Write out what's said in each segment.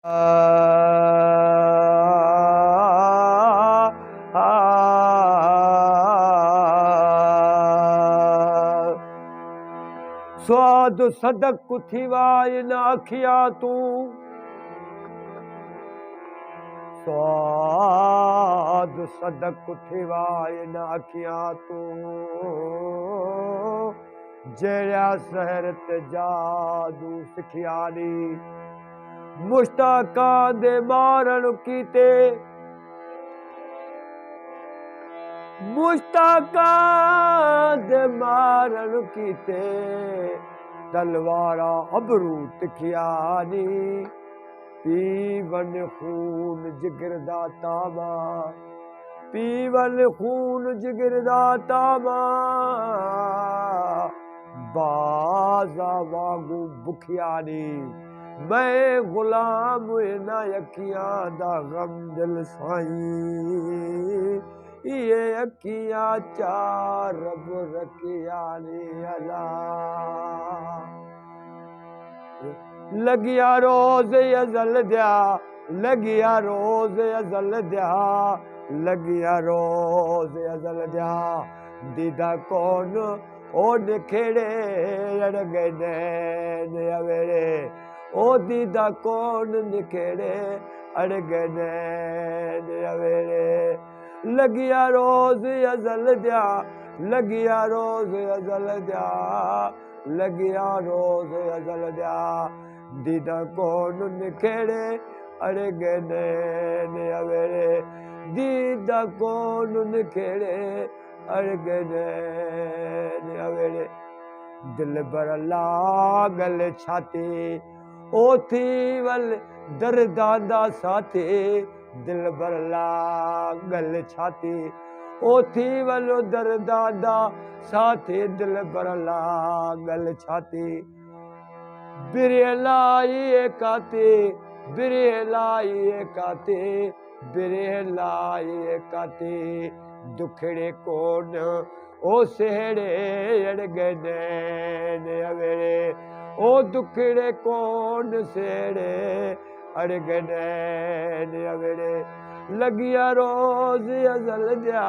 स्वाद सदक थी वाय न अखिया तू स्वाद सदक थी वाय न अखिया तू जहिड़ा शहर ते जादू सिखियानी मुश्ताका दे मारण कीते मुश्ताका दे मारण कीते तलवारा अबरू तिखियानी पीवन खून जिगर दा तामा पीवन खून जिगर दा तामा बाजा वांगू बुखियानी मैं गुलाम ना अखियां दा गम दिल साईं ये अखियां चार रब रखियानी अला लगिया रोज अजल दिया लगिया रोज अजल दिया लगिया रोज अजल दिया दीदा कौन ओ निखेड़े अड़गने अवेड़े ओ दीदा कौन निखेड़े अड़गने अवेड़े लगिया रोज अजल दिया लगिया रोज अजल दिया लगिया रोज अजल दिया दीदा कौन निखेड़े अड़गने अवेड़े दीदा कौन निखेड़े अड़गने अवेड़े दिल बर लागल छाती ओ थी वल दर्दां दा साथी दिल बर लागल छाती ओ थी वल दर्दां दा साथी दिल बर लागल छाती बिरलाई काते बिरलाई काते बिरलाई काते दुखड़े कोन ओ सेड़े अड़गने अवेड़े ओ दुखड़े कोन सेड़े अड़गने अवेड़े लगिया रोज अजल दिया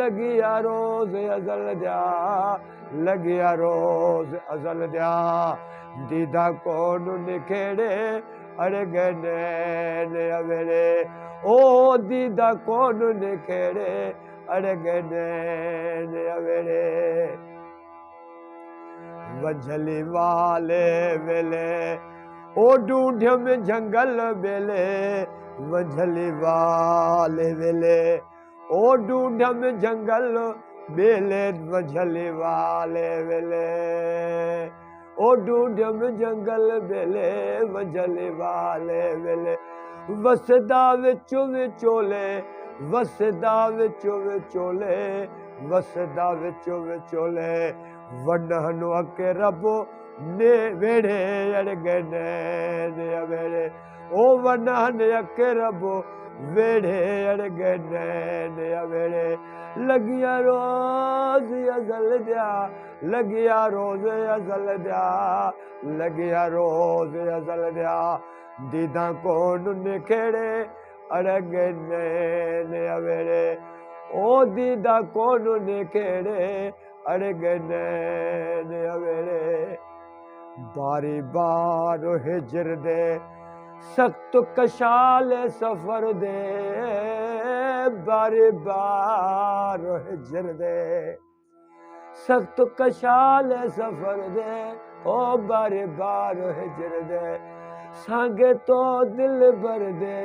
लगिया रोज अजल दिया लगिया रोज अजल दिया दीदा कौन निखेड़े अड़गने अवेड़े ओ दीदा कौन निखेड़े अड़गने अवेड़े वंझली वाले वेले ओ ढूंढ में जंगल बेले वंझली वाले वेले ओ ढूंढ में जंगल बेले वंझली वाले वेले ओ ढूंढ में जंगल बेले वंझली वाले वेले वसदा विचो विचोले वसदा विचो विचोले वसदा विचो विचोले वनहन अके रबो ने वेड़े अड़गने अवेड़े ओ वनहन अके रबो वेड़े अड़गने अवेड़े लगिया रोज अजल दिया लगिया रोज अजल दिया लगिया रोज अजल दिया दीदा कौन निखेड़े अड़गने अवेड़े ओ दीदा कौन निखेड़े अड़गने अवेड़े बारी बार हिजर दे सख्त कशाल सफर दे बारी बार हिजर दे सख्त कशाल सफर दे ओ बारी बार हिजर दे सांगे तो दिल भर दे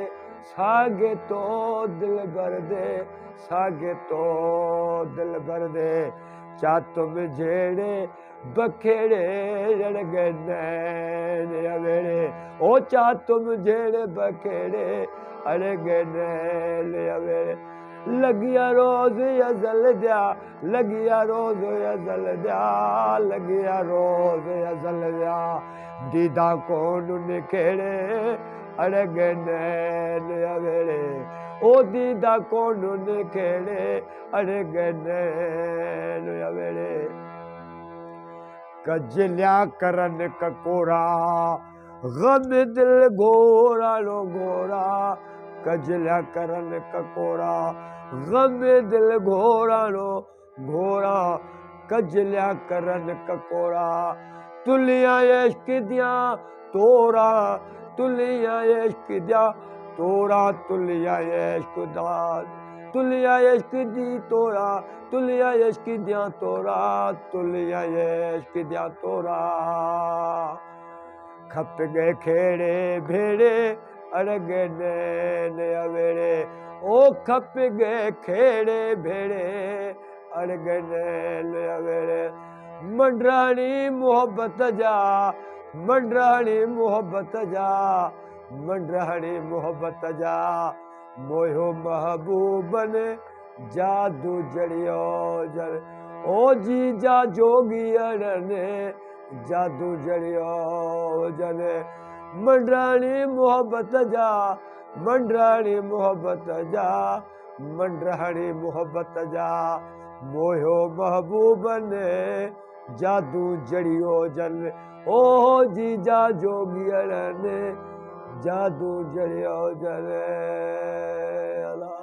सागे तो दिल भर दे सागे तो दिल भर दे चा तुम जेड़े बखेड़े अड़गने अवेड़े ओ चा तुम जेड़े बखेड़े अड़गने अवेड़े लगिया रोज अजल दिया लगिया रोज अजल दिया लगिया रोज अजल दिया दीदा कौन निखेड़े अड़गने अवेड़े ओ दीदा कौन निखेड़े अड़गने अवेड़े कजलिया करन ककोरा गम दिल घोरा लो घोरा कजलिया करन ककोरा गम दिल घोरा लो घोरा कजलिया करन ककोरा तुलिया इश्क दिया तोरा तुलिया इश्क दिया तोरा तुलिया इश्क दा तुलिया इश्क दी तोरा तुलिया इश्क दिया तोरा तुलिया इश्क दिया तोरा खप गए खेड़े भेड़े अड़ग नैन अवेड़े ओ खप गए खेड़े भेड़े अड़ग नैन अवेड़े मंडरानी मोहब्बत जा मंडरानी मोहब्बत जा मंडरानी मोहब्बत जा मोयो महबूबन जादू जड़ियो जल ओ जीजा जोगियन ने जादू जड़ियो जने मंडरानी मोहब्बत जा मंडरानी मोहब्बत जा मंडरानी मोहब्बत जा मोयो महबूबन जादू जड़ियो जन ओ जीजा जोगियन ने जादू जड़ियो जन अल्लाह।